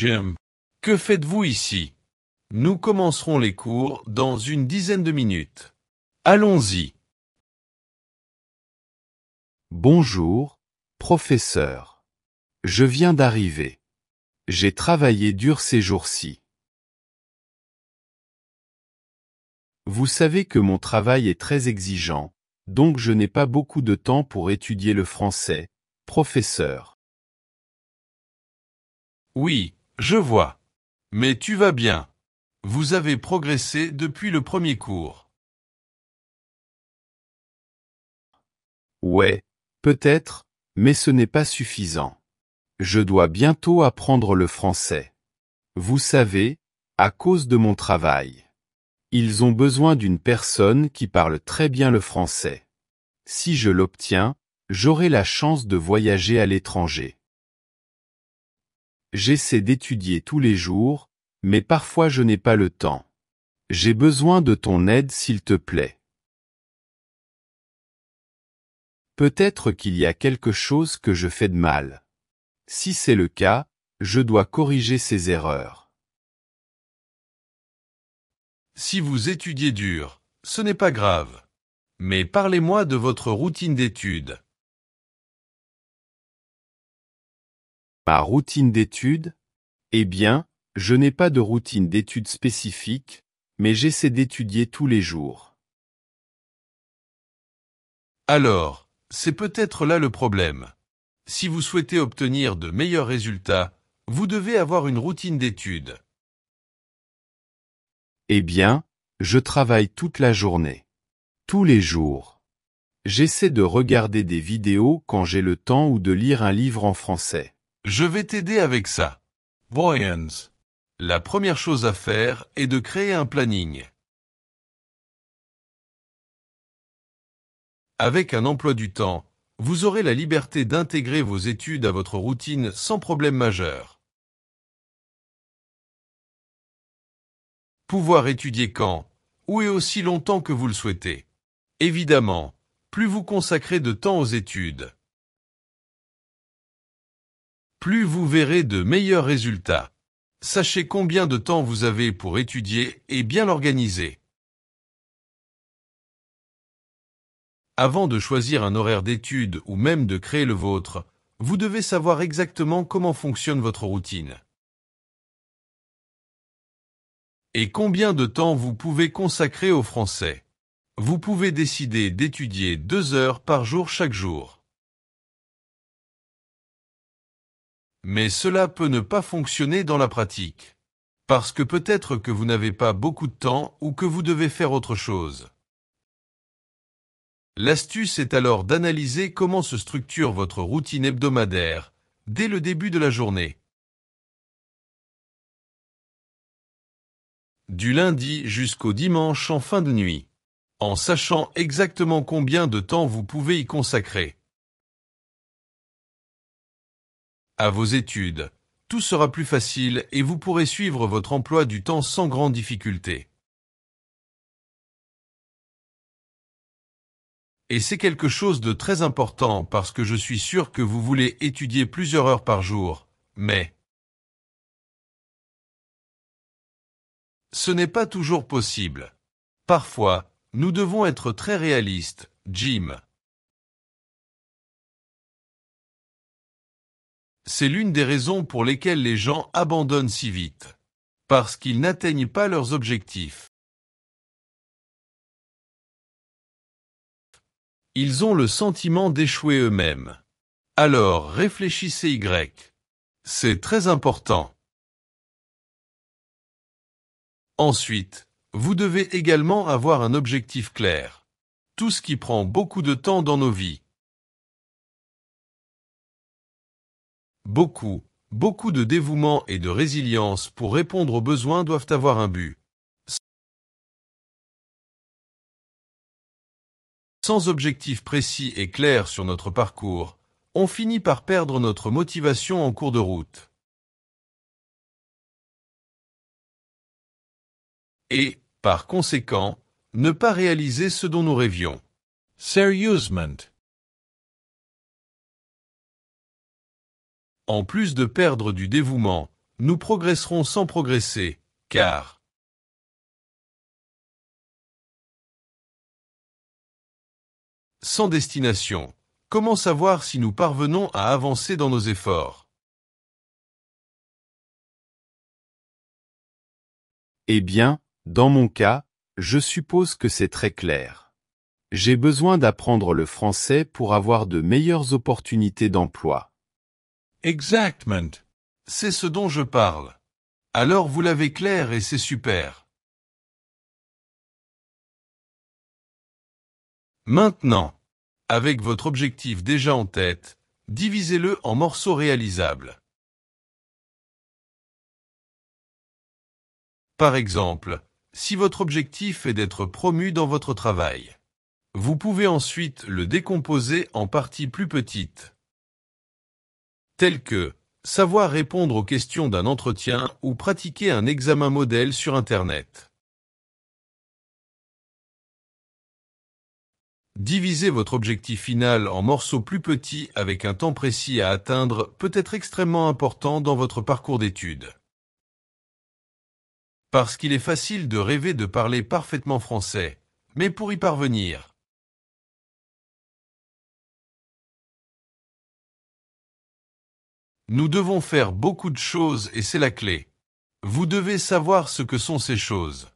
Jim, que faites-vous ici? Nous commencerons les cours dans une dizaine de minutes. Allons-y. Bonjour, professeur. Je viens d'arriver. J'ai travaillé dur ces jours-ci. Vous savez que mon travail est très exigeant, donc je n'ai pas beaucoup de temps pour étudier le français, professeur. Oui, je vois. Mais tu vas bien. Vous avez progressé depuis le premier cours. Ouais, peut-être, mais ce n'est pas suffisant. Je dois bientôt apprendre le français. Vous savez, à cause de mon travail. Ils ont besoin d'une personne qui parle très bien le français. Si je l'obtiens, j'aurai la chance de voyager à l'étranger. J'essaie d'étudier tous les jours, mais parfois je n'ai pas le temps. J'ai besoin de ton aide s'il te plaît. Peut-être qu'il y a quelque chose que je fais de mal. Si c'est le cas, je dois corriger ces erreurs. Si vous étudiez dur, ce n'est pas grave. Mais parlez-moi de votre routine d'études. Ma routine d'études? Eh bien, je n'ai pas de routine d'études spécifique, mais j'essaie d'étudier tous les jours. Alors, c'est peut-être là le problème. Si vous souhaitez obtenir de meilleurs résultats, vous devez avoir une routine d'études. Eh bien, je travaille toute la journée. Tous les jours. J'essaie de regarder des vidéos quand j'ai le temps ou de lire un livre en français. Je vais t'aider avec ça. Voyons. La première chose à faire est de créer un planning. Avec un emploi du temps, vous aurez la liberté d'intégrer vos études à votre routine sans problème majeur. Pouvoir étudier quand, où et aussi longtemps que vous le souhaitez. Évidemment, plus vous consacrez de temps aux études, plus vous verrez de meilleurs résultats. Sachez combien de temps vous avez pour étudier et bien l'organiser. Avant de choisir un horaire d'études ou même de créer le vôtre, vous devez savoir exactement comment fonctionne votre routine. Et combien de temps vous pouvez consacrer au français. Vous pouvez décider d'étudier 2 heures par jour chaque jour. Mais cela peut ne pas fonctionner dans la pratique. Parce que peut-être que vous n'avez pas beaucoup de temps ou que vous devez faire autre chose. L'astuce est alors d'analyser comment se structure votre routine hebdomadaire, dès le début de la journée. Du lundi jusqu'au dimanche en fin de nuit. En sachant exactement combien de temps vous pouvez y consacrer. À vos études, tout sera plus facile et vous pourrez suivre votre emploi du temps sans grande difficulté. Et c'est quelque chose de très important parce que je suis sûr que vous voulez étudier plusieurs heures par jour, mais ce n'est pas toujours possible. Parfois, nous devons être très réalistes, Jim. C'est l'une des raisons pour lesquelles les gens abandonnent si vite. Parce qu'ils n'atteignent pas leurs objectifs. Ils ont le sentiment d'échouer eux-mêmes. Alors réfléchissez Y. C'est très important. Ensuite, vous devez également avoir un objectif clair. Tout ce qui prend beaucoup de temps dans nos vies. Beaucoup de dévouement et de résilience pour répondre aux besoins doivent avoir un but. Sans objectif précis et clair sur notre parcours, on finit par perdre notre motivation en cours de route. Et, par conséquent, ne pas réaliser ce dont nous rêvions. Sérieusement. En plus de perdre du dévouement, nous progresserons sans progresser, car sans destination, comment savoir si nous parvenons à avancer dans nos efforts? Eh bien, dans mon cas, je suppose que c'est très clair. J'ai besoin d'apprendre le français pour avoir de meilleures opportunités d'emploi. Exactement. C'est ce dont je parle. Alors vous l'avez clair et c'est super. Maintenant, avec votre objectif déjà en tête, divisez-le en morceaux réalisables. Par exemple, si votre objectif est d'être promu dans votre travail, vous pouvez ensuite le décomposer en parties plus petites, telles que savoir répondre aux questions d'un entretien ou pratiquer un examen modèle sur Internet. Diviser votre objectif final en morceaux plus petits avec un temps précis à atteindre peut être extrêmement important dans votre parcours d'études. Parce qu'il est facile de rêver de parler parfaitement français, mais pour y parvenir, nous devons faire beaucoup de choses et c'est la clé. Vous devez savoir ce que sont ces choses.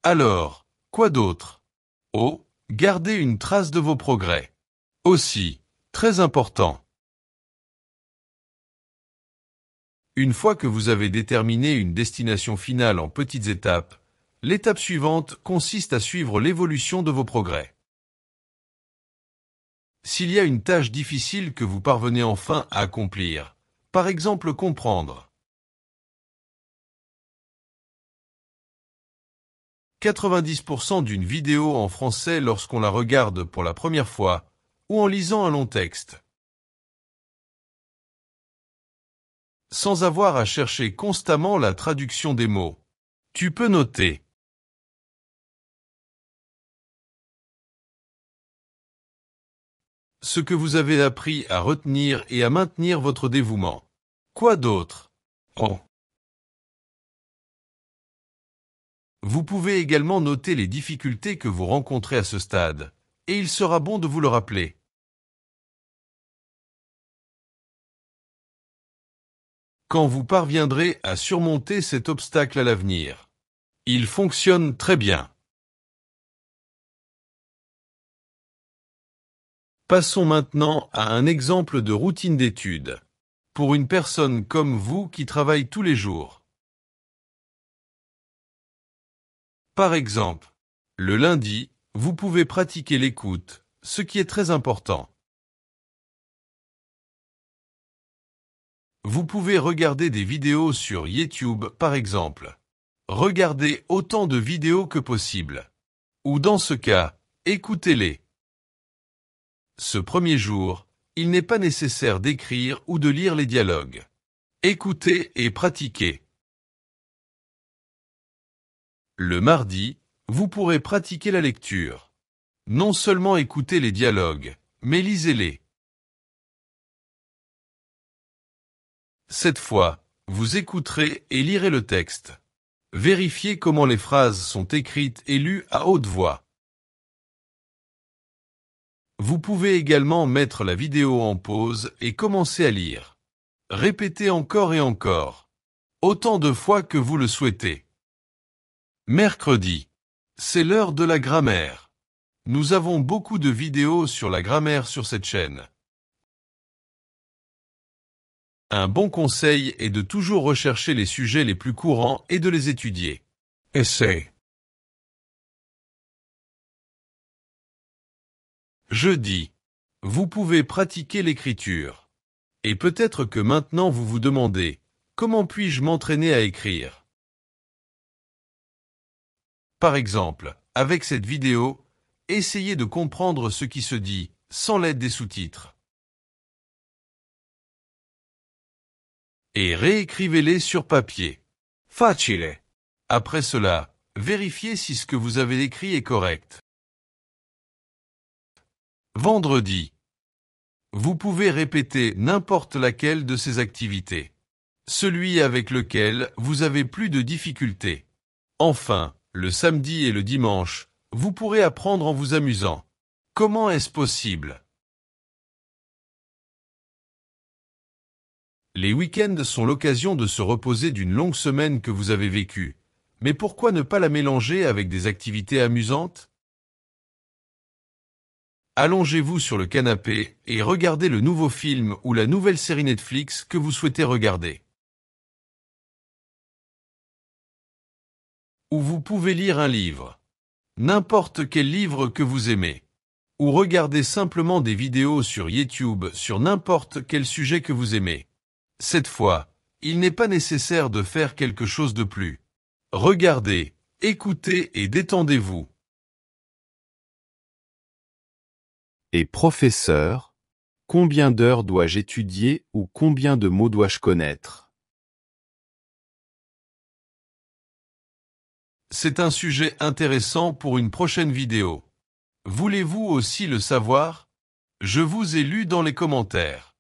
Alors, quoi d'autre? Oh, gardez une trace de vos progrès. Aussi, très important. Une fois que vous avez déterminé une destination finale en petites étapes, l'étape suivante consiste à suivre l'évolution de vos progrès. S'il y a une tâche difficile que vous parvenez enfin à accomplir, par exemple comprendre 90% d'une vidéo en français lorsqu'on la regarde pour la première fois, ou en lisant un long texte, sans avoir à chercher constamment la traduction des mots. Tu peux noter ce que vous avez appris à retenir et à maintenir votre dévouement. Quoi d'autre? Oh. Vous pouvez également noter les difficultés que vous rencontrez à ce stade, et il sera bon de vous le rappeler. Quand vous parviendrez à surmonter cet obstacle à l'avenir, il fonctionne très bien. Passons maintenant à un exemple de routine d'études, pour une personne comme vous qui travaille tous les jours. Par exemple, le lundi, vous pouvez pratiquer l'écoute, ce qui est très important. Vous pouvez regarder des vidéos sur YouTube, par exemple. Regardez autant de vidéos que possible. Ou dans ce cas, écoutez-les. Ce premier jour, il n'est pas nécessaire d'écrire ou de lire les dialogues. Écoutez et pratiquez. Le mardi, vous pourrez pratiquer la lecture. Non seulement écoutez les dialogues, mais lisez-les. Cette fois, vous écouterez et lirez le texte. Vérifiez comment les phrases sont écrites et lues à haute voix. Vous pouvez également mettre la vidéo en pause et commencer à lire. Répétez encore et encore. Autant de fois que vous le souhaitez. Mercredi. C'est l'heure de la grammaire. Nous avons beaucoup de vidéos sur la grammaire sur cette chaîne. Un bon conseil est de toujours rechercher les sujets les plus courants et de les étudier. Essai. Jeudi. Vous pouvez pratiquer l'écriture. Et peut-être que maintenant vous vous demandez, comment puis-je m'entraîner à écrire? Par exemple, avec cette vidéo, essayez de comprendre ce qui se dit, sans l'aide des sous-titres. Et réécrivez-les sur papier. Facile. Après cela, vérifiez si ce que vous avez écrit est correct. Vendredi. Vous pouvez répéter n'importe laquelle de ces activités. Celui avec lequel vous avez plus de difficultés. Enfin, le samedi et le dimanche, vous pourrez apprendre en vous amusant. Comment est-ce possible? Les week-ends sont l'occasion de se reposer d'une longue semaine que vous avez vécue. Mais pourquoi ne pas la mélanger avec des activités amusantes? Allongez-vous sur le canapé et regardez le nouveau film ou la nouvelle série Netflix que vous souhaitez regarder. Ou vous pouvez lire un livre. N'importe quel livre que vous aimez. Ou regarder simplement des vidéos sur YouTube sur n'importe quel sujet que vous aimez. Cette fois, il n'est pas nécessaire de faire quelque chose de plus. Regardez, écoutez et détendez-vous. Et professeur, combien d'heures dois-je étudier ou combien de mots dois-je connaître? C'est un sujet intéressant pour une prochaine vidéo. Voulez-vous aussi le savoir? Je vous ai lu dans les commentaires.